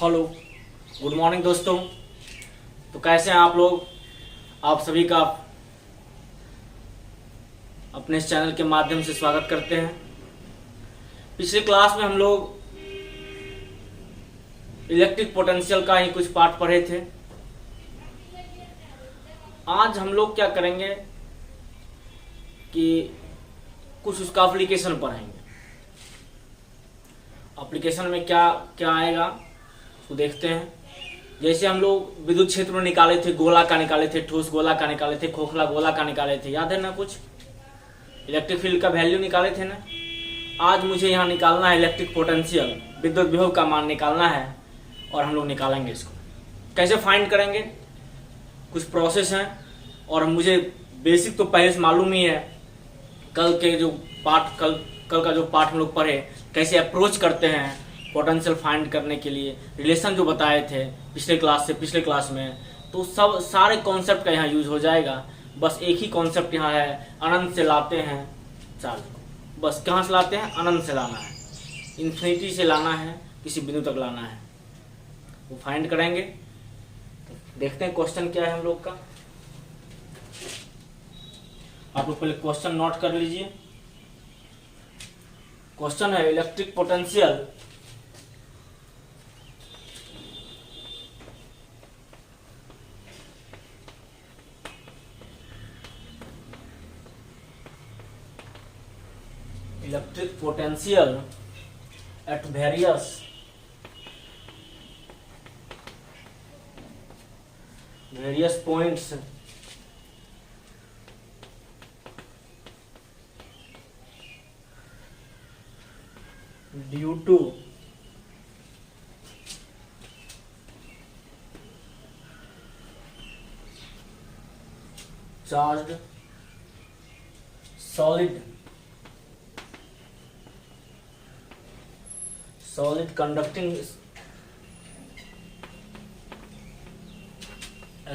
Hello, good morning दोस्तों। तो कैसे हैं आप लोग? आप सभी का अपने इस चैनल के माध्यम से स्वागत करते हैं। पिछले क्लास में हम लोग इलेक्ट्रिक पोटेंशियल का ही कुछ पार्ट पढ़े थे। आज हम लोग क्या करेंगे कि कुछ उसका एप्लीकेशन पढ़ेंगे। एप्लीकेशन में क्या क्या आएगा तो देखते हैं। जैसे हम लोग विद्युत क्षेत्र में निकाले थे, गोला का निकाले थे, ठोस गोला का निकाले थे, खोखला गोला का निकाले थे, याद है ना? कुछ इलेक्ट्रिक फील्ड का वैल्यू निकाले थे ना। आज मुझे यहाँ निकालना है इलेक्ट्रिक पोटेंशियल, विद्युत विभव का मान निकालना है और हम लोग निकालेंगे इसको। कैसे फाइंड करेंगे? कुछ प्रोसेस हैं और मुझे बेसिक तो पहले से मालूम ही है। कल का जो पार्ट हम लोग पढ़े, कैसे अप्रोच करते हैं पोटेंशियल फाइंड करने के लिए, रिलेशन जो बताए थे पिछले क्लास में, तो सब सारे कॉन्सेप्ट का यहाँ यूज हो जाएगा। बस एक ही कॉन्सेप्ट यहाँ है, अनंत से लाते हैं चार्ज को। बस कहाँ से लाते हैं? अनंत से लाना है, इन्फिनिटी से लाना है, किसी बिंदु तक लाना है, वो फाइंड करेंगे। देखते हैं क्वेश्चन क्या है हम लोग का। आप लोग पहले क्वेश्चन नोट कर लीजिए। क्वेश्चन है electric potential at various points due to charged solid conducting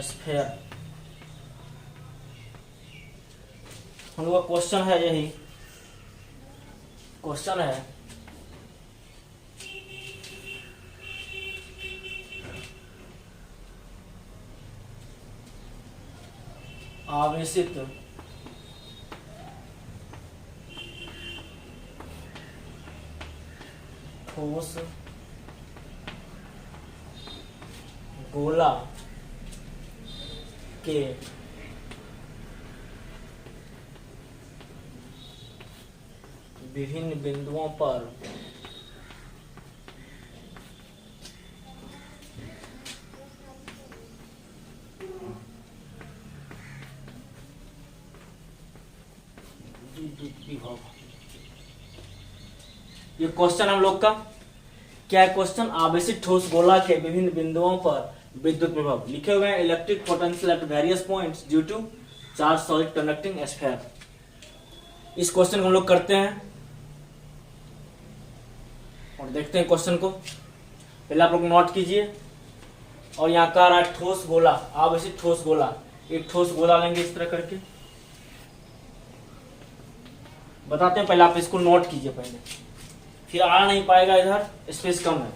sphere। हम लोग का क्वेश्चन है, यही क्वेश्चन है। आवेशित ठोस गोला के विभिन्न बिंदुओं पर विद्युत विभव। ये क्वेश्चन हम लोग का क्या है? क्वेश्चन आवेशित ठोस गोला के विभिन्न बिंदुओं पर विद्युत विभव। लिखे हुए हैं electric potential at various points due to charge solid conducting sphere. इस क्वेश्चन को हम लोग करते हैं और देखते हैं क्वेश्चन को। पहले आप लोग नोट कीजिए। और यहाँ का रहा है ठोस गोला, आवेशित ठोस गोला। एक ठोस गोला लेंगे इस तरह करके, बताते हैं। पहले आप इसको नोट कीजिए पहले, फिर आ नहीं पाएगा, इधर स्पेस कम है।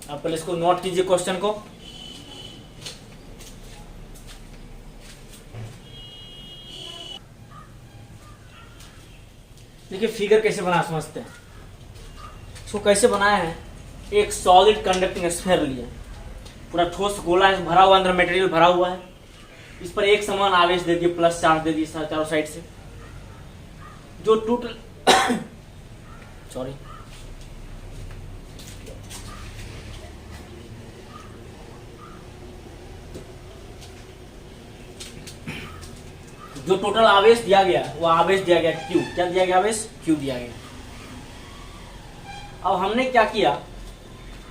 आप पहले इसको नोट कीजिए क्वेश्चन को। देखिए फिगर कैसे बना, समझते हैं इसको कैसे बनाया है। एक सॉलिड कंडक्टिंग स्फीयर लिए, पूरा ठोस गोला है, भरा हुआ, अंदर मटेरियल भरा हुआ है। इस पर एक समान आवेश दे दिए, प्लस चार्ज दे दिए चारों साइड से। जो टोटल जो टोटल आवेश दिया गया, वो आवेश दिया गया Q। क्या दिया गया? आवेश Q दिया गया। अब हमने क्या किया,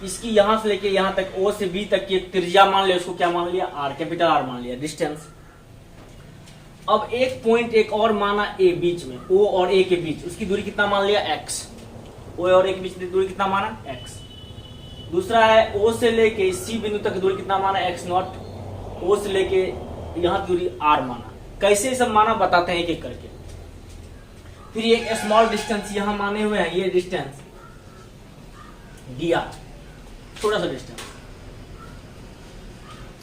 इसकी यहां से लेके यहां तक, O से B तक की त्रिज्या मान लिया, उसको क्या मान लिया? R, कैपिटल R मान लिया, डिस्टेंस। अब एक पॉइंट एक और माना A बीच में, O और A के बीच, उसकी दूरी कितना मान लिया? X। O और A के बीच दूरी कितना माना? X। दूसरा है O से लेके C बिंदु तक दूरी कितना माना? X0। O से लेके यहाँ दूरी R माना। कैसे सब माना बताते हैं एक एक करके। फिर एक स्मॉल डिस्टेंस यहाँ माने हुए हैं, ये डिस्टेंस डी आर, थोड़ा सा डिस्टेंस,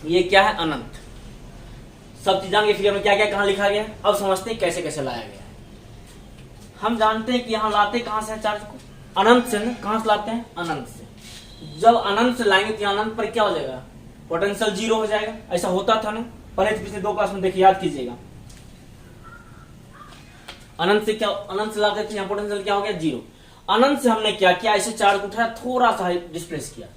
ये क्या है अनंत। सब चीज जानेंगे फिगर में क्या क्या कहां लिखा गया है। अब समझते हैं कैसे कैसे लाया गया है। हम जानते हैं कि यहां लाते कहां से है चार्ज को, अनंत से ना। कहां से लाते हैं, अनंत से। जब अनंत से लाएंगे तो अनंत पर क्या हो जाएगा, पोटेंशियल जीरो हो जाएगा। ऐसा होता था ना पहले, पिछले 2 क्लास में देखिए, याद कीजिएगा। अनंत से क्या, अनंत से लाते थे, यहाँ पोटेंशियल क्या हो गया, जीरो। अनंत से हमने क्या किया, ऐसे चार्ज उठाया, थोड़ा सा डिस्प्लेस किया,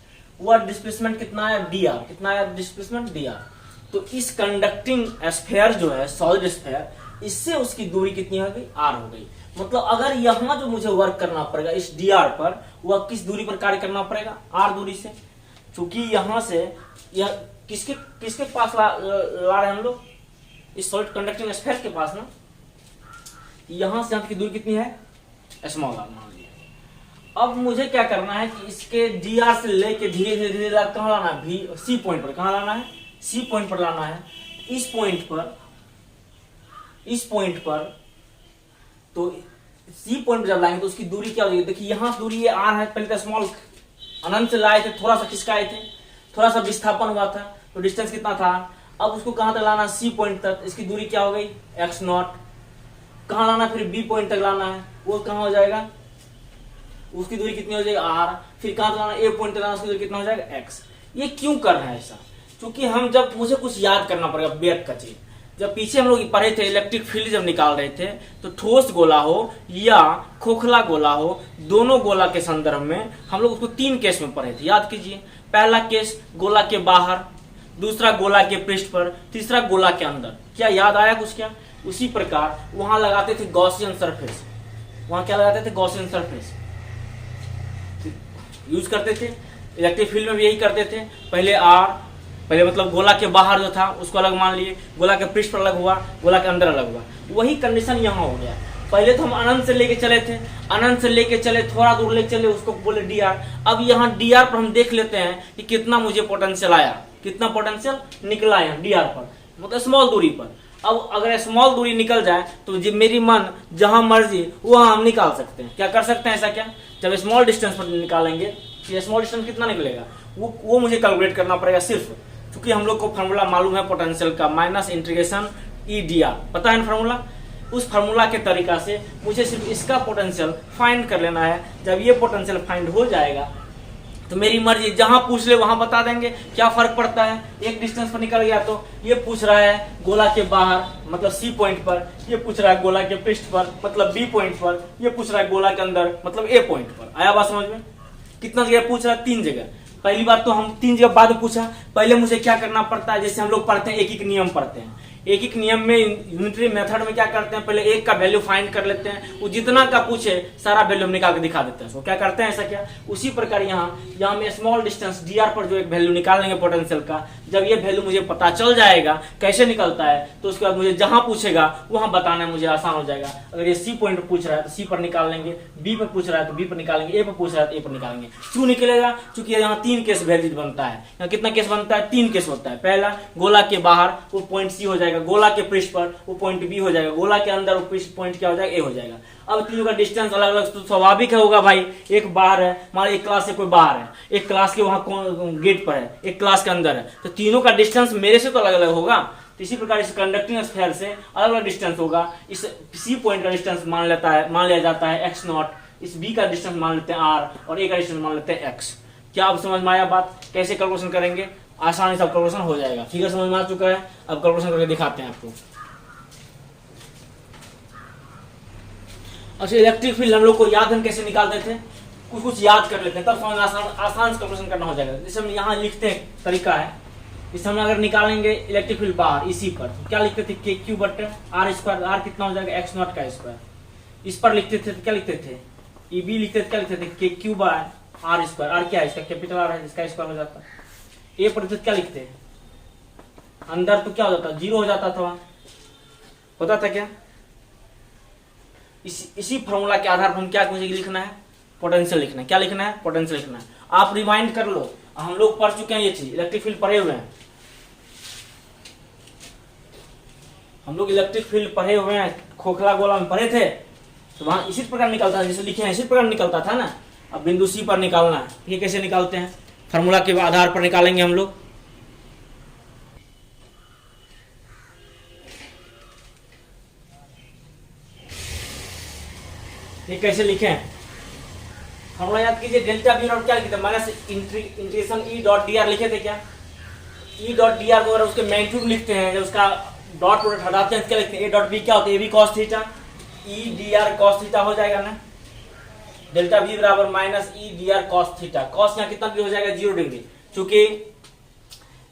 वो डिस्प्लेसमेंट कितना है, डी आर। कितना है डिस्प्लेसमेंट, डी आर। तो इस कंडक्टिंग स्फीयर जो है, सॉलिड स्फीयर, इससे उसकी दूरी कितनी हो गई, आर हो गई। मतलब अगर यहां जो मुझे वर्क करना पड़ेगा इस डी आर पर, वह किस दूरी पर कार्य करना पड़ेगा, आर दूरी से। क्योंकि यहां से यह किसके किसके पास ला रहे हैं हम लोग, इस सॉलिड कंडक्टिंग स्फीयर के पास ना। यहां से यहां की दूरी कितनी है, स्मॉल आर मान लिया। अब मुझे क्या करना है कि इसके डी आर से लेके धीरे धीरे धीरे कहां लाना है, भी सी पॉइंट पर। कहां लाना है, सी पॉइंट पर लाना है। इस पॉइंट पर तो सी पॉइंट पर जब लाएंगे तो उसकी दूरी क्या हो जाएगी, देखिए यहां दूरी ये आर है। पहले तो स्मॉल अनंत से लाए थे, थोड़ा सा खिसकाए थे, थोड़ा सा विस्थापन हुआ था, तो डिस्टेंस कितना था। अब उसको कहां तक लाना, सी पॉइंट तक। इसकी दूरी क्या हो गई, एक्स नॉट। कहां लाना, फिर बी पॉइंट तक लाना है, वो कहां हो जाएगा, उसकी दूरी कितनी हो जाएगी, आर। फिर कहां तक लाना, ए पॉइंट तक लाना, उसकी दूरी कितना हो जाएगा, एक्स। ये क्यों कर रहे हैं ऐसा, क्योंकि हम जब मुझे कुछ याद करना पड़ेगा बेक का चीज। जब पीछे हम लोग पढ़े थे इलेक्ट्रिक फील्ड जब निकाल रहे थे, तो ठोस गोला हो या खोखला गोला हो, दोनों गोला के संदर्भ में हम लोग उसको 3 केस में पढ़े थे, याद कीजिए। पहला केस गोला के बाहर, दूसरा गोला के पृष्ठ पर, तीसरा गोला के अंदर। क्या याद आया कुछ क्या। उसी प्रकार वहां लगाते थे गॉसियन सरफेस। वहां क्या लगाते थे, गॉसियन सरफेस यूज करते थे। इलेक्ट्रिक फील्ड में भी यही करते थे। पहले आर, पहले मतलब गोला के बाहर जो था उसको अलग मान लिए, गोला के पृष्ठ पर अलग हुआ, गोला के अंदर अलग हुआ। वही कंडीशन यहाँ हो गया। पहले तो हम अनंत से लेके चले थे, अनंत से लेके चले, थोड़ा दूर लेके चले, उसको बोले डी आर। अब यहाँ डी आर पर हम देख लेते हैं कि कितना मुझे पोटेंशियल आया, कितना पोटेंशियल निकला है डी आर पर, मतलब स्मॉल दूरी पर। अब अगर स्मॉल दूरी निकल जाए तो मेरी मन जहां मर्जी वहां हम निकाल सकते हैं। क्या कर सकते हैं, ऐसा क्या, जब स्मॉल डिस्टेंस पर निकालेंगे, स्मॉल डिस्टेंस कितना निकलेगा वो मुझे कैलकुलेट करना पड़ेगा सिर्फ, क्योंकि हम लोग को फार्मूला मालूम है पोटेंशियल का, minus integration E D are, पता है ना फार्मूला। उस फार्मूला के तरीका से मुझे सिर्फ इसका पोटेंशियल फाइंड कर लेना है। जब ये पोटेंशियल फाइंड हो जाएगा तो मेरी मर्जी, जहां पूछ ले वहां बता देंगे। क्या फर्क पड़ता है, एक डिस्टेंस पर निकल गया तो ये पूछ रहा है गोला के बाहर मतलब सी पॉइंट पर, ये पूछ रहा है गोला के पृष्ठ पर मतलब बी पॉइंट पर, ये पूछ रहा है गोला के अंदर मतलब ए पॉइंट पर। आया बात समझ में। कितना जगह पूछ रहा है, 3 जगह। पहली बार तो हम 3 जगह बाद में पूछा, पहले मुझे क्या करना पड़ता है, जैसे हम लोग पढ़ते हैं एक एक नियम पढ़ते हैं। एक एक नियम में यूनिटरी मेथड में क्या करते हैं, पहले एक का वैल्यू फाइंड कर लेते हैं, वो जितना का पूछे सारा वैल्यू हम निकाल के दिखा देते हैं उसको। क्या करते हैं ऐसा क्या, उसी प्रकार यहाँ में स्मॉल डिस्टेंस डी आर पर जो एक वैल्यू निकालेंगे पोटेंशियल का, जब ये वैल्यू मुझे पता चल जाएगा कैसे निकलता है, तो उसके बाद मुझे जहां पूछेगा वहां बताना मुझे आसान हो जाएगा। अगर ये सी पॉइंट पर पूछ रहा है तो सी पर निकाल लेंगे, बी पर पूछ रहा है तो बी पर निकालेंगे, ए पर पूछ रहा है तो ए पर निकालेंगे। क्यों निकलेगा, क्योंकि यहाँ 3 केस वैलिड बनता है। यहाँ कितना केस बनता है, 3 केस होता है। पहला गोला के बाहर वो पॉइंट सी हो जाएगा, गोला के पृष्ठ पर वो पॉइंट बी हो जाएगा, गोला के अंदर वो पॉइंट क्या हो जाएगा, ए हो जाएगा। अब तीनों का डिस्टेंस अलग अलग तो स्वाभाविक होगा भाई। एक बाहर है, मान एक क्लास से कोई बाहर है, एक क्लास के वहां गेट पर है, एक क्लास के अंदर है, तो तीनों का डिस्टेंस मेरे से तो अलग अलग होगा। तो इसी प्रकार इस कंडक्टिंग स्फीयर से अलग अलग डिस्टेंस होगा। इस सी पॉइंट का डिस्टेंस मान लिया जाता है एक्स नॉट, इस बी का डिस्टेंस मान लेते हैं आर, और ए का डिस्टेंस मान लेते हैं एक्स। क्या अब समझ में आया बात, कैसे कैलकुलेशन करेंगे, आसानी से कैलकुलेशन हो जाएगा। फिगर समझ में आ चुका है, अब कैलकुलेशन करके दिखाते हैं आपको। अच्छा, इलेक्ट्रिक फील्ड हम लोग को याद हम कैसे निकालते थे, कुछ याद कर लेते हैं, तब समझ आसान से कैलकुलेशन करना हो जाएगा। जैसे हम यहाँ लिखते हैं, तरीका है, इसे हम अगर निकालेंगे इलेक्ट्रिक फील्ड बाहर इसी पर, तो क्या लिखते थे, के क्यू बटे आर स्क्वायर। आर कितना हो जाएगा, एक्स नॉट का स्क्वायर। इस पर लिखते थे तो क्या लिखते थे, ई बी लिखते थे, क्या लिखते थे, K Q by R square. R क्या है, इसका कैपिटल आर है, इसका स्क्वायर हो जाता। ए पर क्या लिखते, अंदर तो क्या हो जाता, 0 हो जाता था, वहां होता था क्या। इसी फॉर्मूला के आधार पर हम क्या मुझे लिखना है, पोटेंशियल लिखना है। क्या लिखना है, पोटेंशियल लिखना है। आप रिमाइंड कर लो, हम लोग पढ़ चुके हैं ये चीज, इलेक्ट्रिक फील्ड पढ़े हुए हैं हम लोग, इलेक्ट्रिक फील्ड पढ़े हुए हैं, खोखला गोला में पढ़े थे, तो वहां इसी प्रकार निकलता था, जैसे लिखे हैं इसी प्रकार निकलता था ना। अब बिंदु सी पर निकालना है। ये कैसे निकालते हैं, फार्मूला के आधार पर निकालेंगे हम लोग। ये कैसे लिखें, फार्मूला याद कीजिए, डेल्टा बी और क्या लिखे थे, minus integration E dot D are लिखे थे क्या। ई डॉट डी आर को अगर उसके मैग्नीट्यूड लिखते हैं, जब उसका डॉट प्रोडक्ट हटाते हैं क्या लिखते हैं, ए डॉट बी क्या होता है, A B cos theta, E D R cos theta हो जाएगा ना। डेल्टा बी बराबर minus E D R cos theta, cos यहाँ कितना भी हो जाएगा 0 डिग्री, क्योंकि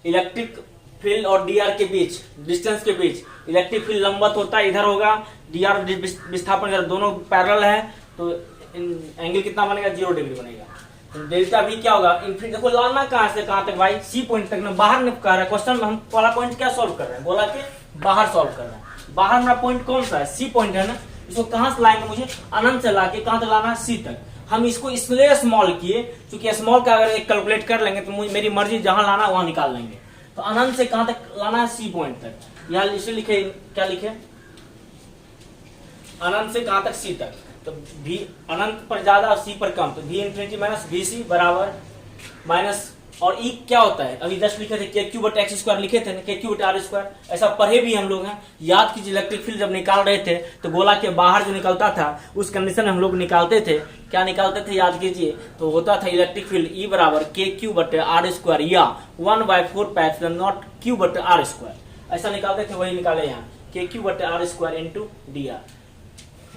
इलेक्ट्रिक फील्ड और डी आर के बीच, डिस्टेंस के बीच इलेक्ट्रिक फील्ड लंबवत होता है, इधर होगा डी आर विस्थापन इधर, दोनों पैरेलल है, तो एंगल कितना बनेगा 0 डिग्री बनेगा। तो डेल्टा भी क्या होगा, इन्फिनिटी। देखो लाना कहाँ से कहाँ तक भाई, सी पॉइंट तक ना, बाहर नहीं कह रहा है क्वेश्चन में, हम वाला पॉइंट क्या सॉल्व कर रहे हैं, बोला कि बाहर सॉल्व कर रहे हैं। बाहर मेरा पॉइंट कौन सा है, सी पॉइंट है ना, इसको कहाँ से लाएंगे, मुझे अनंत से लाके कहाँ तक लाना है, सी तक। हम इसको इसलिए स्मॉल किए क्योंकि स्मॉल का अगर एक कैलकुलेट कर लेंगे तो मेरी मर्जी जहां लाना वहां निकाल लेंगे। तो अनंत से कहां तक लाना है, सी पॉइंट तक। यहाँ इसे लिखे, क्या लिखे, अनंत से कहां तक, सी तक। तो भी अनंत पर ज्यादा और सी पर कम, तो वी इन्फिनिटी माइनस वी सी बराबर माइनस, और ई क्या होता है, अभी जस्ट लिखे थे K Q but x square लिखे थे ना, के क्यू बट आर स्क्वायर, ऐसा पढ़े भी हम लोग हैं। याद कीजिए इलेक्ट्रिक फील्ड जब निकाल रहे थे तो गोला के बाहर जो निकलता था उस कंडीशन में हम लोग निकालते थे, क्या निकालते थे याद कीजिए, तो होता था इलेक्ट्रिक फील्ड ई बराबर के क्यू बट आर स्क्वायर या 1/4 पाई नॉट क्यू बट आर स्क्वायर, ऐसा निकालते थे, वही निकाले यहाँ के क्यू बट R square into D R.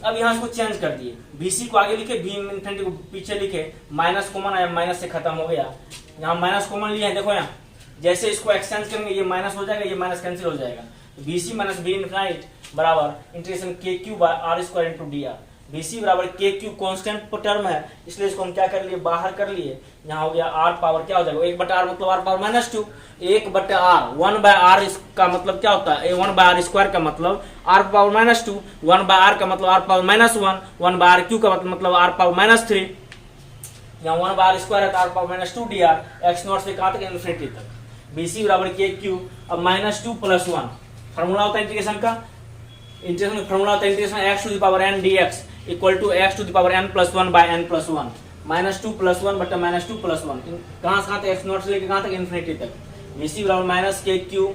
अब यहाँ इसको चेंज कर दिए, बीसी को आगे लिखे, बी इन्फिनिटी को पीछे लिखे, माइनस कॉमन आया, माइनस से खत्म हो गया, यहाँ माइनस कॉमन लिया है, देखो यहाँ जैसे इसको एक्सचेंज करेंगे ये माइनस हो जाएगा, ये माइनस कैंसिल हो जाएगा, तो बीसी माइनस बी इन्फिनिट बराबर integration K Q by R square into D R. BC बराबर के क्यू कॉन्स्टेंट टर्म है, इसलिए इसको हम क्या कर लिए, बाहर कर लिए, यहाँ हो गया आर पावर क्या हो जाएगा, 1/r मतलब आर पावर -2, 1/r 1/r का मतलब क्या होता है, 1/r स्क्वायर का मतलब आर पावर -2, 1/r का मतलब आर पावर -1, 1/r क्यू का मतलब आर पावर -3, यहाँ 1/r स्क्वायर है तो R power -2 D R, X naught से कहाँ तक, इन्फिनिटी तक। बीसी बराबर के क्यू, अब -2 + 1 फार्मूला होता है इंटीग्रेशन का, इंटीग्रेशन का फार्मूला होता है integration x to the power n dx equal to x to the power n + 1 by n + 1, -2 + 1 बटा -2 + 1, कहाँ से कहाँ तक, x नॉट से लेकर कहाँ तक, इन्फिनिटी तक। बीसी बराबर माइनस के क्यू,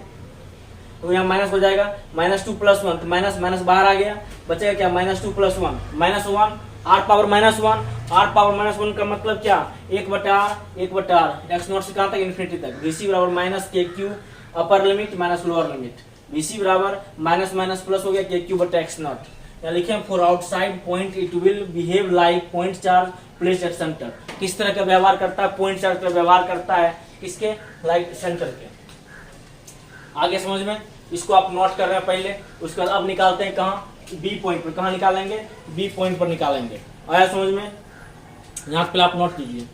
तो यहाँ माइनस हो जाएगा, -2 + 1 तो माइनस माइनस बाहर आ गया, बचेगा क्या, -2 + 1 -1, आर पावर -1, आर पावर -1 का मतलब क्या, 1/r एक्स नॉट से कहाँ तक, इन्फिनिटी तक। बीसी बराबर minus K Q upper limit minus lower limit, BC बराबर माइनस माइनस प्लस हो गया के क्यू बटा एक्स नॉट। यहाँ लिखे for outside point it will behave like point charge place at centre, किस तरह का व्यवहार करता है, पॉइंट चार्ज का व्यवहार करता है, किसके, लाइक सेंटर के। आगे समझ में, इसको आप नोट कर रहे हैं पहले, उसके बाद अब निकालते हैं कहाँ, बी पॉइंट पर। कहाँ निकालेंगे, बी पॉइंट पर निकालेंगे। आया समझ में, यहाँ पे आप नोट कीजिए।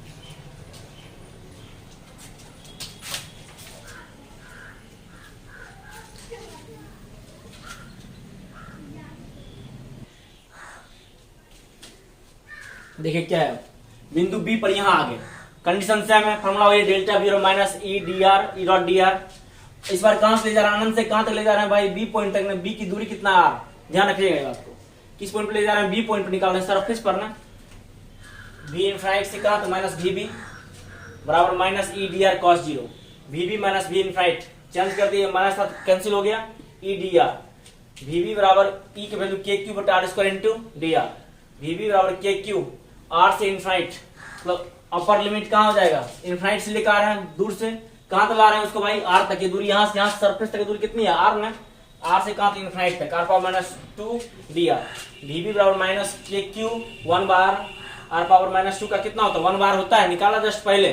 देखिए क्या है, बिंदु बी पर यहाँ आ गए, कंडीशन सेम है, फॉर्मूला वही डेल्टा बी और minus E D are, E dot D are. इस बार कहां से ले जा रहे हैं, अनंत से कहां तक ले जा रहे हैं भाई, बी पॉइंट तक में। बी की दूरी कितना आर, ध्यान रखिएगा इस बात को, किस पॉइंट पे ले जा रहे हैं, बी पॉइंट पे निकाल रहे हैं, सरफेस पर ना। बी इनफाइनाइट से कहा तो माइनस वी बी बराबर minus E D R cos 0, V B minus V infinite change कर दिए, माइनस था कैंसिल हो गया, E D R. V B बराबर ई के वैल्यू के क्यू बटा R square into D R. V B बराबर के क्यू आर से इनफाइनाइट, मतलब अपर लिमिट कहाँ हो जाएगा, इनफाइनाइट से लेकर आ रहे हैं, दूर से कहां तक ला रहे हैं उसको भाई, आर तक की दूरी, यहाँ से यहाँ सरफेस तक की दूरी कितनी है, आर में, आर से कहां तक, इनफाइनाइट तक, R power -2 D R. V B बराबर minus K Q 1/r, R power -2 का कितना होता है, 1/r होता है, निकाला जस्ट पहले।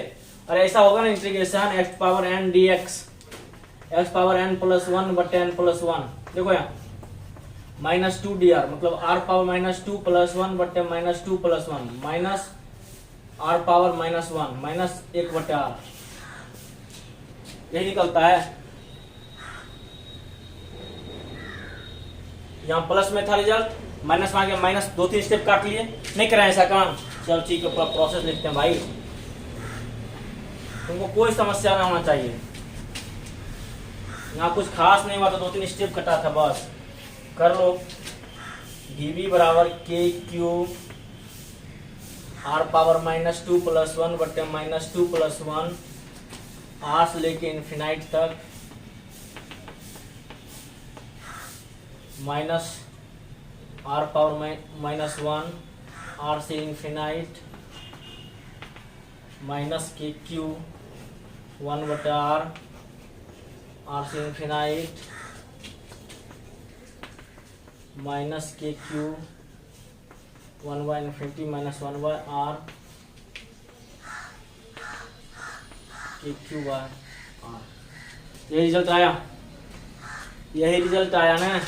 और ऐसा होगा ना integration x power n dx, x power n + 1 बटे n + 1, देखो यहाँ -2 dr मतलब r पावर -2 + 1 बटे -2 + 1 माइनस r पावर -1 माइनस 1 बटे r, यही निकलता है। यहाँ प्लस में था रिजल्ट, माइनस में आ गया, माइनस 2-3 स्टेप काट लिए, नहीं करें ऐसा काम, चल ठीक है, पूरा प्रोसेस लिखते हैं भाई, तुमको कोई समस्या ना होना चाहिए। यहाँ कुछ खास नहीं हुआ तो 2-3 स्टेप कटा था, बस कर लो। वी बी बराबर के क्यू आर पावर -2 + 1 बटे -2 + 1 आर से लेके इन्फिनाइट तक माइनस आर पावर -1 आर से इन्फिनाइट माइनस के क्यू 1 बटा आर से infinite minus K Q 1 by infinity minus 1 by R K Q by R. यही रिजल्ट आया, यही रिजल्ट आया ना।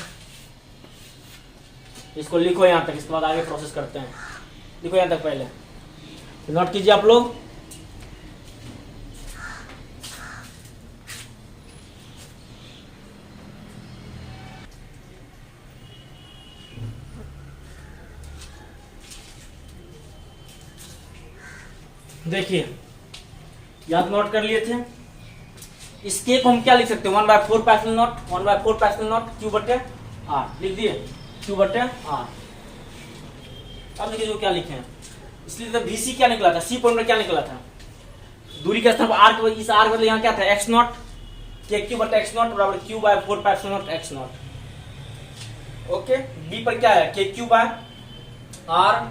इसको लिखो यहाँ तक, इसके बाद आगे प्रोसेस करते हैं। लिखो यहाँ तक पहले, नोट कीजिए आप लोग। देखिए याद नोट कर लिए थे। इसके को हम क्या लिख सकते हैं, 1/4 पाइस्कल नॉट, 1/4 पाइस्कल नॉट क्यू बटे आर लिख दिए, क्यू बटे आर। अब देखिए जो क्या लिखे हैं, इसलिए तो बीसी क्या निकला था, सी पॉइंट में क्या निकला था, दूरी के स्थान पर आर के, इस आर के बदले यहाँ क्या था x नॉट, के क्यू बटे x नॉट बराबर क्यू बाय 4 पाइस्कल naught x naught. Okay, B पर क्या है, के क्यू बाय आर,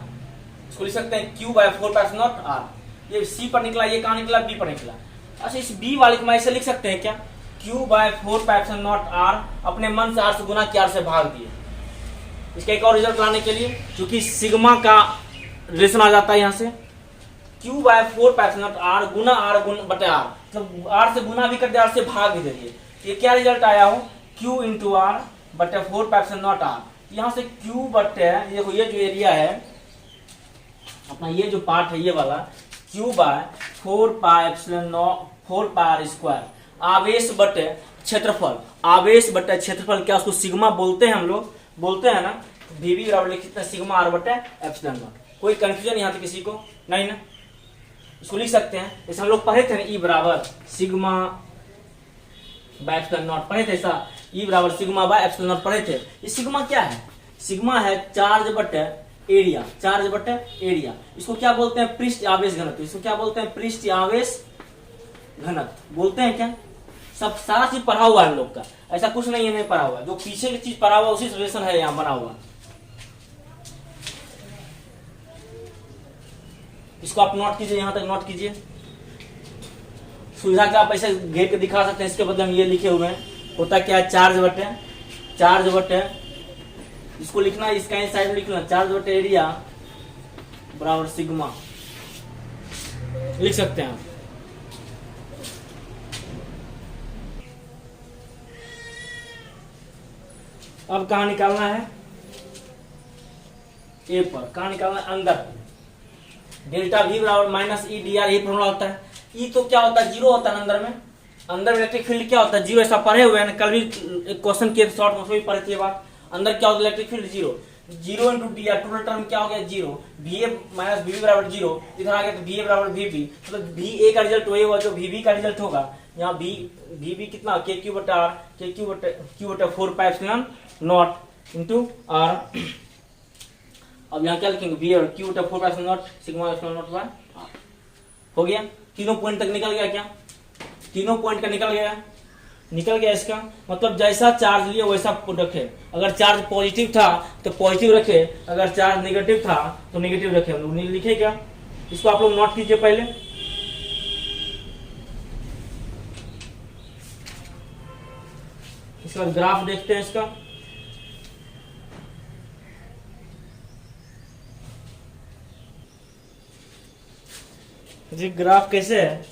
इसको लिख सकते हैं क्यू बाय 4 पाइस्कल नॉट आर। ये सी पर निकला, ये कहाँ निकला, बी पर निकला। अच्छा, इस बी वाले को मैं ऐसे लिख सकते हैं क्या, क्यू बाय 4 पाइस्कल नॉट आर, अपने मन से आर से गुना किया, आर से भाग दिए। इसका एक और रिजल्ट लाने के लिए, क्योंकि सिग्मा का रिलेशन आ जाता है यहाँ से, क्यू बाय 4 पाइस्कल नॉट आर गुना आर बटे आर, मतलब आर से गुना भी कर दिया, आर से भाग भी दे दिए। ये क्या रिजल्ट आया हो, क्यू इंटू आर बटे 4 पाइस्कल नॉट आर। यहाँ से क्यू बटे, देखो ये जो एरिया है अपना, ये जो पार्ट है ये वाला, Q by 4 pi R square, आवेश बटे क्षेत्रफल, आवेश बटे क्षेत्रफल, क्या उसको सिग्मा बोलते हैं हम लोग, बोलते हैं ना। वीवी बराबर लिख सकते हैं सिग्मा आर बटे एप्सिलॉन नॉट। कोई कंफ्यूजन यहाँ पे किसी को नहीं ना, इसको लिख सकते हैं जैसे हम लोग पढ़े थे ना, ई बराबर सिग्मा बाय एप्सिलॉन नॉट पढ़े थे, ऐसा ई बराबर सिग्मा बाय एप्सिलॉन नॉट पढ़े थे। ये सिग्मा क्या है, सिग्मा है चार्ज बटे एरिया, चार्ज बटे एरिया। इसको क्या बोलते हैं, पृष्ठ आवेश घनत्व। इसको क्या बोलते हैं, पृष्ठ आवेश घनत्व बोलते हैं क्या। सब सारा चीज पढ़ा हुआ है हम लोग का, ऐसा कुछ नहीं है नहीं पढ़ा हुआ, जो पीछे की चीज पढ़ा हुआ उसी रिलेशन है यहाँ बना हुआ। इसको आप नोट कीजिए, यहां तक नोट कीजिए। सुविधा का आप ऐसे घेर के दिखा सकते हैं, इसके बदले हम ये लिखे हुए हैं। होता क्या है, चार्ज बटे इसको लिखना, इसका इन साइड में लिखना, चार्ज बटे एरिया बराबर सिग्मा लिख सकते हैं आप। अब कहां निकालना है, ए पर कहां निकालना है, अंदर। डेल्टा वी बराबर माइनस ई डी आर, ये फॉर्मूला होता है। ई तो क्या होता है, जीरो होता है अंदर में। अंदर इलेक्ट्रिक फील्ड क्या होता है, जीरो। ऐसा पढ़े हुए हैं, कल भी एक क्वेश्चन किए शॉर्ट में, भी पढ़े थे बात। अंदर क्या होता है, electric field zero, zero into D R, total term क्या हो गया, zero. V A minus V B बराबर जीरो, इधर आ गया तो वी ए बराबर वी बी, मतलब वी ए का रिजल्ट वही होगा जो वी बी का रिजल्ट होगा। यहाँ वी बी कितना, के क्यू बटा आर, के क्यू बटा 4 pi epsilon naught into R. अब यहाँ क्या लिखेंगे, वी और क्यू बटा 4 pi epsilon naught sigma epsilon naught by R. हो गया, तीनों पॉइंट तक निकल गया क्या, तीनों पॉइंट का निकल गया इसका मतलब जैसा चार्ज लिए वैसा रखे। अगर चार्ज पॉजिटिव था तो पॉजिटिव रखे, अगर चार्ज नेगेटिव था तो नेगेटिव रखे। हम लोग लिखे क्या, इसको आप लोग नोट कीजिए पहले। इसका ग्राफ देखते हैं इसका। जी ग्राफ कैसे है,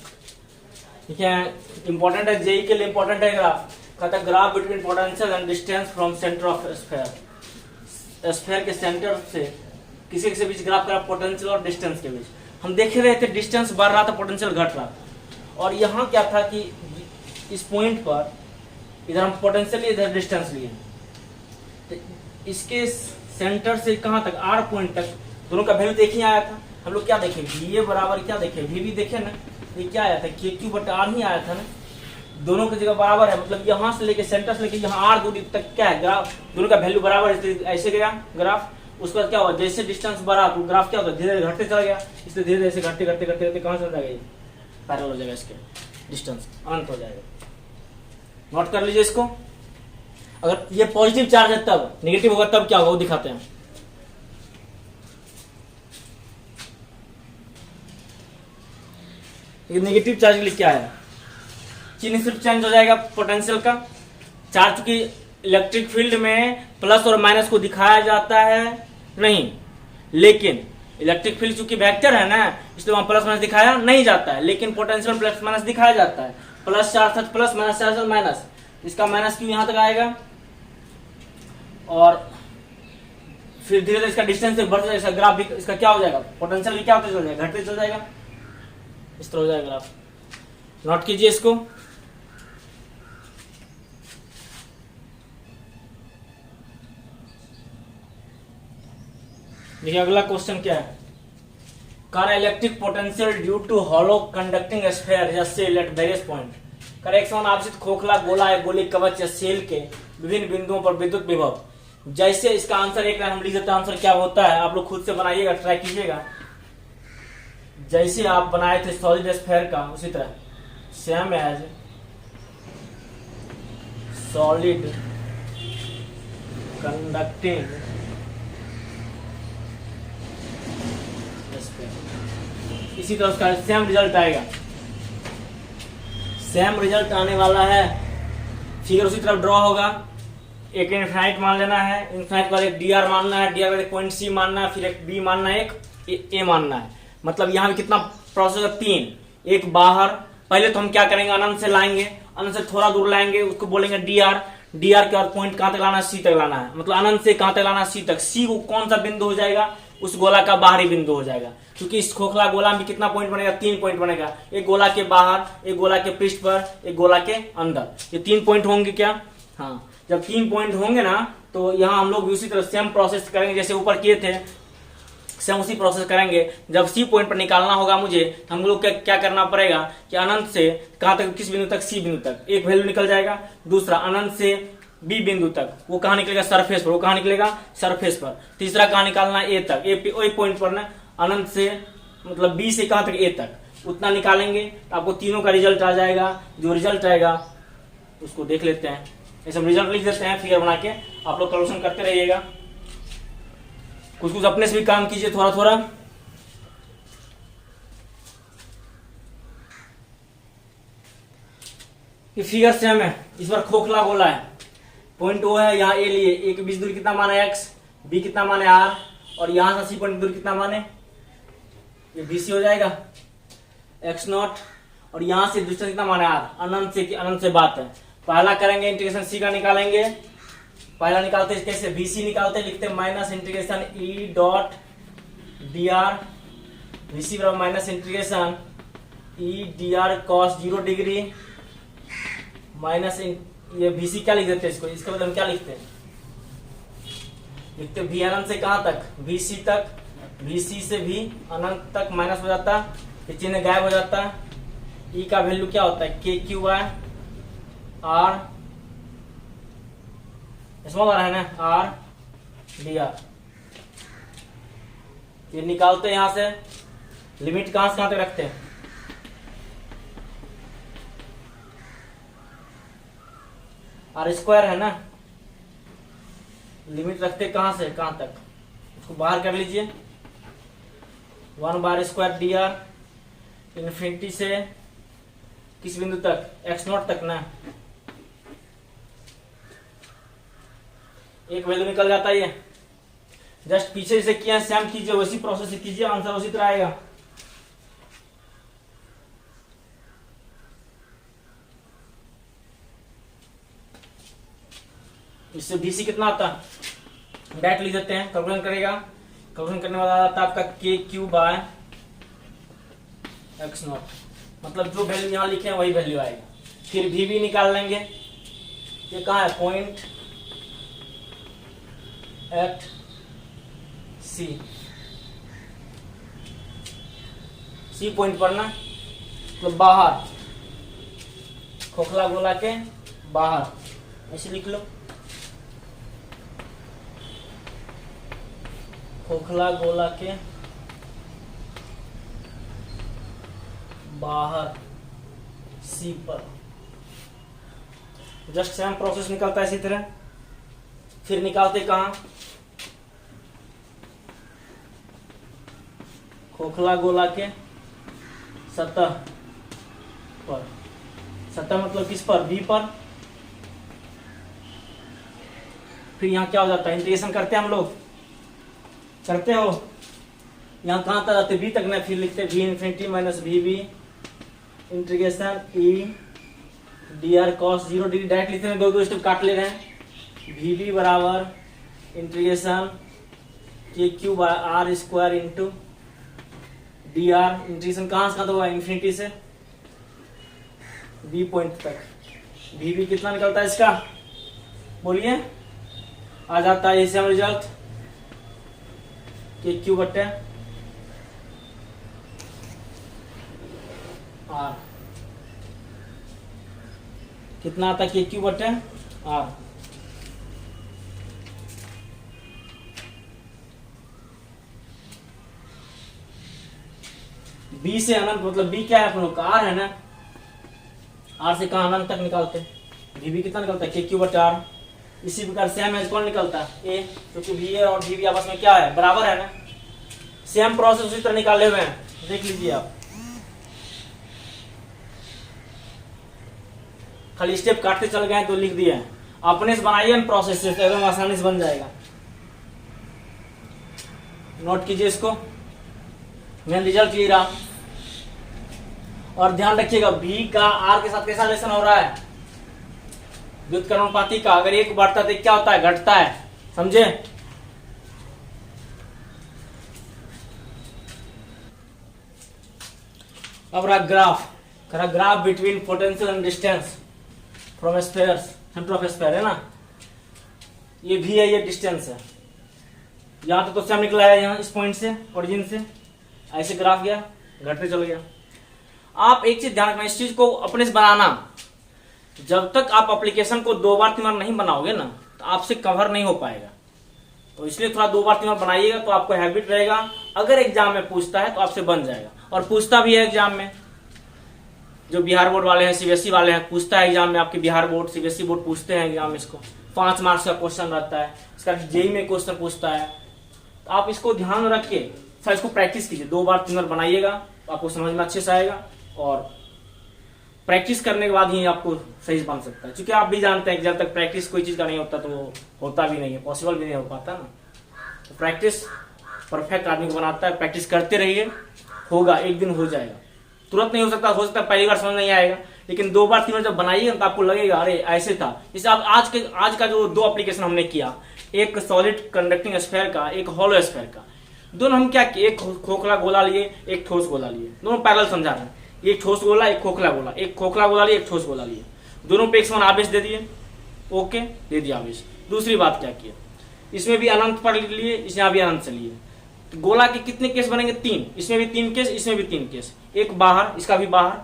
ठीक है, इंपॉर्टेंट है, जेई के लिए इंपॉर्टेंट है ग्राफ। कहता है graph between potential and distance from centre of sphere. Sphere के सेंटर से किसी के बीच ग्राफ करा, पोटेंशियल और डिस्टेंस के बीच। हम देख रहे थे डिस्टेंस बढ़ रहा था, पोटेंशियल घट रहा था। और यहाँ क्या था कि इस पॉइंट पर इधर हम पोटेंशियल लिए, इधर डिस्टेंस लिए। तो इसके सेंटर से कहाँ तक, आर पॉइंट तक, दोनों का वैल्यू देख ही आया था। हम लोग क्या देखे, वी ए बराबर क्या देखे, वी बी देखे ना, ये क्या आया था, के क्यू बटा आर ही आया था ना। दोनों की जगह बराबर है, मतलब यहाँ से लेके सेंटर से लेके यहाँ आर दूरी तक क्या है, ग्राफ दोनों का वैल्यू बराबर है, ऐसे गया ग्राफ। उसके बाद क्या हुआ, जैसे डिस्टेंस बढ़ा तो ग्राफ क्या होता है, धीरे धीरे घटते चला गया, इसलिए धीरे धीरे घटते घटते घटते घटते कहाँ चल जाएगा, ये पैरेलल हो जाएगा, इसके डिस्टेंस अनंत हो जाएगा। नोट कर लीजिए इसको। अगर ये पॉजिटिव चार्ज है तब, नेगेटिव होगा तब क्या होगा वो दिखाते हैं। ये नेगेटिव चार्ज के लिए क्या है, चिन्ह सिर्फ चेंज हो जाएगा पोटेंशियल का। चार्ज चूंकि इलेक्ट्रिक फील्ड में प्लस और माइनस को दिखाया जाता है नहीं, लेकिन इलेक्ट्रिक फील्ड चूंकि वेक्टर है ना, इसलिए वहां प्लस माइनस दिखाया नहीं जाता है, लेकिन पोटेंशियल प्लस माइनस दिखाया जाता है। Plus charge plus, minus charge minus, इसका माइनस क्यू यहां तक आएगा और फिर धीरे धीरे इसका डिस्टेंस से बढ़ता जाएगा, ग्राफ भी इसका क्या हो जाएगा, पोटेंशियल भी क्या होते चल जाएगा, घटते चल जाएगा, इस तरह हो जाएगा ग्राफ। नोट कीजिए इसको। देखिए अगला क्वेश्चन क्या है, कार electric potential due to hollow conducting sphere या सेल एट वेरियस पॉइंट। कर एक समान आवेशित खोखला गोला या गोली कवच या सेल के विभिन्न बिंदुओं पर विद्युत विभव। जैसे इसका आंसर एक लाइन हम लिख देते हैं, आंसर क्या होता है आप लोग खुद से बनाइएगा, ट्राई कीजिएगा। जैसे आप बनाए थे सॉलिड स्फीयर का, उसी तरह सेम एज सॉलिड कंडक्टिंग इसी तरह उसका सेम रिजल्ट आएगा, सेम रिजल्ट आने वाला है। फिगर उसी तरफ ड्रॉ होगा, एक इनफाइनाइट मान लेना है, इनफाइनाइट पर एक डी आर मानना है, डी आर पर एक पॉइंट सी मानना है, फिर एक बी मानना है, एक ए मानना है। मतलब यहाँ कितना प्रोसेस है, 3। एक बाहर, पहले तो हम क्या करेंगे, अनंत से लाएंगे, अनंत से थोड़ा दूर लाएंगे, उसको बोलेंगे डी आर, डी आर के बाद पॉइंट कहां तक लाना है, सी तक लाना है। मतलब अनंत से कहां तक लाना है, सी तक। सी को कौन सा बिंदु हो जाएगा, उस गोला का बाहरी बिंदु हो जाएगा, क्योंकि इस खोखला गोला में कितना पॉइंट बनेगा, 3 पॉइंट बनेगा। एक गोला के बाहर, एक गोला के पृष्ठ पर, एक गोला के अंदर, ये 3 पॉइंट होंगे क्या। हाँ, जब 3 पॉइंट होंगे ना, तो यहाँ हम लोग उसी तरह सेम प्रोसेस करेंगे जैसे ऊपर किए थे, सेम उसी प्रोसेस करेंगे। जब सी पॉइंट पर निकालना होगा मुझे, तो हम लोग क्या करना पड़ेगा कि अनंत से कहां तक, किस बिंदु तक, सी बिंदु तक एक वैल्यू निकल जाएगा। दूसरा अनंत से बी बिंदु तक, वो कहां निकलेगा, सरफेस पर, वो कहां निकलेगा, सरफेस पर। तीसरा कहां निकालना, ए तक, ए पॉइंट पर ना, अनंत से मतलब बी से कहां तक, ए तक, उतना निकालेंगे तो आपको तीनों का रिजल्ट आ जाएगा। जो रिजल्ट आएगा उसको देख लेते हैं, ये सब रिजल्ट लिख देते हैं फिगर बना के, आप लोग कैलकुलेशन करते रहिएगा, कुछ कुछ अपने से भी काम कीजिए थोड़ा थोड़ा। ये फिगर सेम है, इस बार खोखला गोला है, पॉइंट ओ है, यहाँ ए लिए, ए के बीच दूरी कितना माने एक्स, बी कितना माने आर, और यहां से सी पॉइंट दूरी कितना माने, ये बीसी हो जाएगा एक्स नॉट, और यहां से डिस्टेंस कितना माने आर, अनंत से बात है। पहला करेंगे इंटीग्रेशन सी का निकालेंगे, पहला निकालते हैं कैसे, बीसी निकालते लिखते minus integration E dot D R, BC बराबर minus integration E D R cos 0 degree minus, ये बीसी क्या लिख देते हैं इसको, इसके बदले हम क्या लिखते हैं, लिखते भी अनंत से कहां तक, बीसी तक, बीसी से भी अनंत तक माइनस हो जाता, ये चिन्ह गायब हो जाता। ई का वैल्यू क्या होता है, के क्यू वाई आर, स्मॉल आ रहा है ना, आर डी आर। ये निकालते हैं यहां से, लिमिट कहां से कहां तक रखते हैं, आर स्क्वायर है ना, लिमिट रखते कहां से कहां तक, उसको बाहर कर लीजिए, 1/स्क्वायर डी आर, इन्फिनिटी से किस बिंदु तक, एक्स नॉट तक ना, एक वैल्यू निकल जाता है। ये जस्ट पीछे से किया सेम कीजिए, वैसी प्रोसेस से कीजिए, आंसर उसी तरह आएगा। इससे बीसी कितना आता है, डायरेक्ट लिख देते हैं, कैलकुलेशन करेगा, कैलकुलेशन करने वाला आता है आपका के क्यू बाय एक्स नॉट, मतलब जो वैल्यू यहाँ लिखे हैं वही वैल्यू आएगा। फिर भी निकाल लेंगे, ये कहाँ है, पॉइंट एट सी, सी पॉइंट पर ना, तो बाहर, खोखला गोला के बाहर, ऐसे लिख लो। खोखला गोला के बाहर सी पर जस्ट सेम प्रोसेस निकलता है इसी तरह। फिर निकालते कहाँ, खोखला गोला के सतह पर, सतह मतलब किस पर, बी पर। फिर यहाँ क्या हो जाता है, इंटीग्रेशन करते हैं हम लोग, करते हो, यहाँ कहाँ तक जाते, बी तक ना, फिर लिखते V infinity minus V B integration E D R cos 0 degree, direct लिखते हैं, दो दो स्टेप काट ले रहे हैं। वी बी बराबर integration K Q by R square into D R, integration कहाँ से कहाँ होगा, इन्फिनिटी से बी पॉइंट तक। वी बी कितना निकलता है इसका, बोलिए, आ जाता है इसे हम रिजल्ट के क्यू बट्टे आर, कितना आता है के क्यू बट्टे आर। बी से अनंत मतलब बी क्या है अपन लोग का, आर है ना, आर से कहा अनंत तक निकालते, वी कितना निकलता है के क्यू बट्टे आर। इसी प्रकार सेम एज कौन निकलता है, ए, क्योंकि वी ए और वी आपस में क्या है, बराबर है ना। सेम प्रोसेस उसी तरह निकाले हुए हैं, देख लीजिए आप, खाली स्टेप काटते चल गए तो लिख दिया है, अपने से बनाइए प्रोसेस से, एकदम आसानी से बन जाएगा। नोट कीजिए इसको, मेन रिजल्ट ये रहा। और ध्यान रखिएगा बी का आर के साथ कैसा रिलेशन हो रहा है, व्युत्क्रमानुपाती का, अगर एक बढ़ता है तो क्या होता है, घटता है, समझे। अब रहा graph between potential and distance from spheres, centre of sphere है ना, ये भी है, ये डिस्टेंस है। यहां तो सेम निकला है, यहाँ इस पॉइंट से, ओरिजिन से ऐसे ग्राफ गया, घटते चल गया। आप एक चीज ध्यान रखना, इस चीज को अपने से बनाना, जब तक आप एप्लीकेशन को 2 बार 3 बार नहीं बनाओगे ना, तो आपसे कवर नहीं हो पाएगा। तो इसलिए थोड़ा 2 बार 3 बार बनाइएगा, तो आपको हैबिट रहेगा। अगर एग्जाम में पूछता है तो आपसे बन जाएगा, और पूछता भी है एग्जाम में, जो बिहार बोर्ड वाले हैं, सीबीएसई वाले हैं, पूछता है एग्जाम में, आपके बिहार बोर्ड सीबीएसई बोर्ड पूछते हैं एग्जाम में इसको। 5 मार्क्स का क्वेश्चन रहता है, इसका जेई में क्वेश्चन पूछता है। तो आप इसको ध्यान रख के सर इसको प्रैक्टिस कीजिए, 2 बार 3 बार बनाइएगा, तो आपको समझ में अच्छे से आएगा, और प्रैक्टिस करने के बाद ही आपको सही बन सकता है। क्योंकि आप भी जानते हैं कि जब तक प्रैक्टिस कोई चीज का नहीं होता तो वो होता भी नहीं है, पॉसिबल भी नहीं हो पाता ना। तो प्रैक्टिस परफेक्ट आदमी को बनाता है, प्रैक्टिस करते रहिए, होगा, एक दिन हो जाएगा। तुरंत नहीं हो सकता पहली बार समझ नहीं आएगा, लेकिन 2 बार 3 बार जब बनाइए तो आपको लगेगा अरे ऐसे था। जैसे आप आज का जो 2 एप्लीकेशन हमने किया, एक सॉलिड कंडक्टिंग स्फीयर का, एक हॉलो स्फीयर का, दोनों हम क्या किए, एक खोखला गोला लिए, एक ठोस गोला लिए, दोनों पैरेलल समझा रहे हैं, एक ठोस गोला एक खोखला गोला, एक खोखला गोला लिए एक ठोस गोला लिए, दोनों पे x1 आवेश दे दिए, ओके, दे दिया आवेश। दूसरी बात क्या किया, इसमें भी अनंत पर लिए, इसमें भी अनंत से लिए। तो गोला के कितने केस बनेंगे, 3, इसमें भी 3 केस, इसमें भी 3 केस, एक बाहर, इसका भी बाहर,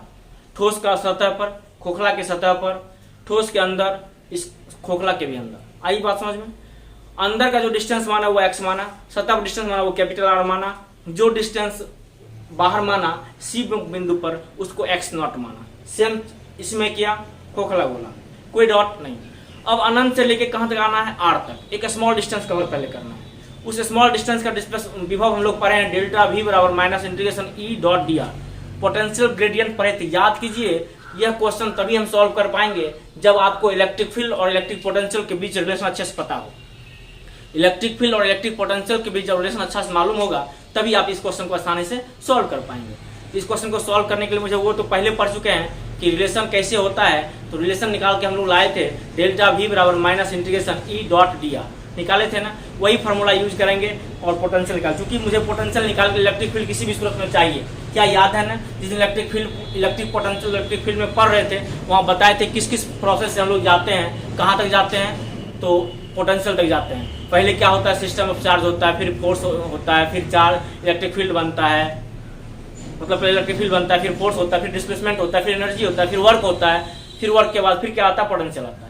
ठोस का सतह पर, खोखला के सतह पर, ठोस के अंदर, इस खोखला के भी अंदर। आई बात समझ में। अंदर का जो डिस्टेंस माना वो x माना, सतह पर डिस्टेंस माना वो कैपिटल R माना, जो डिस्टेंस बाहर माना सी बिंदु पर उसको x0 माना। सेम इसमें किया, खोखला गोला, कोई डॉट नहीं। अब अनंत से लेके कहां तक आना है, R तक, एक स्मॉल डिस्टेंस कवर पहले करना है। उस स्मॉल डिस्टेंस का डिस्प्लेस विभव हम लोग पढ़े हैं, डेल्टा V बराबर minus integration E dot D are. Potential gradient पढ़े थे, याद कीजिए। यह क्वेश्चन तभी हम सॉल्व कर पाएंगे जब आपको इलेक्ट्रिक फील्ड और इलेक्ट्रिक पोटेंशियल के बीच रिलेशन अच्छे से पता हो। इलेक्ट्रिक फील्ड और इलेक्ट्रिक पोटेंशियल के बीच जब रिलेशन अच्छा से मालूम होगा, तभी आप इस क्वेश्चन को आसानी से सॉल्व कर पाएंगे। इस क्वेश्चन को सॉल्व करने के लिए मुझे वो तो पहले पढ़ चुके हैं कि रिलेशन कैसे होता है, तो रिलेशन निकाल के हम लोग लाए थे, डेल्टा V बराबर minus integration E dot D are निकाले थे ना, वही फॉर्मूला यूज करेंगे और पोटेंशियल निकाल। क्योंकि मुझे पोटेंशियल निकाल के इलेक्ट्रिक फील्ड किसी भी सूरत में चाहिए। क्या याद है ना, जिस electric field, electric potential electric field में पढ़ रहे थे, वहाँ बताए थे किस किस प्रोसेस से हम लोग जाते हैं, कहाँ तक जाते हैं, तो पोटेंशियल तक जाते हैं। पहले क्या होता है, सिस्टम ऑफ चार्ज होता है, फिर फोर्स होता है, फिर चार्ज इलेक्ट्रिक फील्ड बनता है, मतलब पहले इलेक्ट्रिक फील्ड बनता है, फिर फोर्स होता है, फिर डिस्प्लेसमेंट होता है, फिर एनर्जी होता है, फिर वर्क होता है, फिर वर्क के बाद फिर क्या आता है, पोटेंशियल आता है।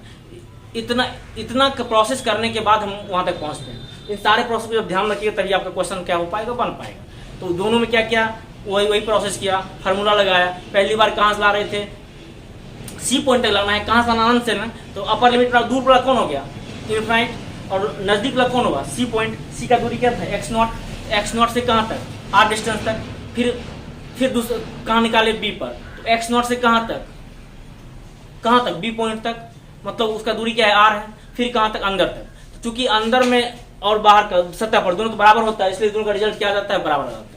इतना प्रोसेस करने के बाद हम वहां तक पहुंचते हैं। इन सारे प्रोसेस को जब ध्यान रखिएगा तभी आपका क्वेश्चन क्या हो पाएगा, बन पाएगा। तो दोनों में क्या क्या वही प्रोसेस किया, फार्मूला लगाया। पहली बार कहाँ से ला रहे थे, सी पॉइंट तक लाना है, कहाँ से अनंत से ना, तो अपर लिमिट पर दूर वाला कौन हो गया, इनफाइनाइट, और नजदीक वाला कौन होगा, सी पॉइंट। सी का दूरी क्या था, एक्स नॉट से कहाँ तक, आर डिस्टेंस तक। फिर दूसरा कहाँ निकाले, बी पर, तो एक्स नॉट से कहाँ तक बी पॉइंट तक, मतलब उसका दूरी क्या है, आर है। फिर कहाँ तक, अंदर तक। तो चूंकि अंदर में और बाहर का सतह पर दोनों तो बराबर होता है, इसलिए दोनों का रिजल्ट क्या आ जाता है, बराबर आ जाता है।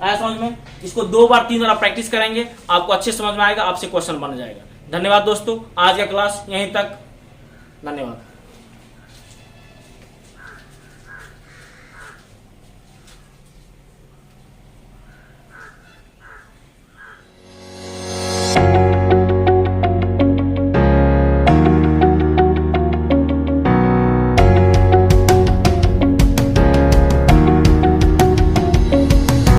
आया समझ में? इसको 2 बार 3 बार आप प्रैक्टिस करेंगे, आपको अच्छे समझ में आएगा, आपसे क्वेश्चन बन जाएगा। धन्यवाद दोस्तों, आज का क्लास यहीं तक, धन्यवाद।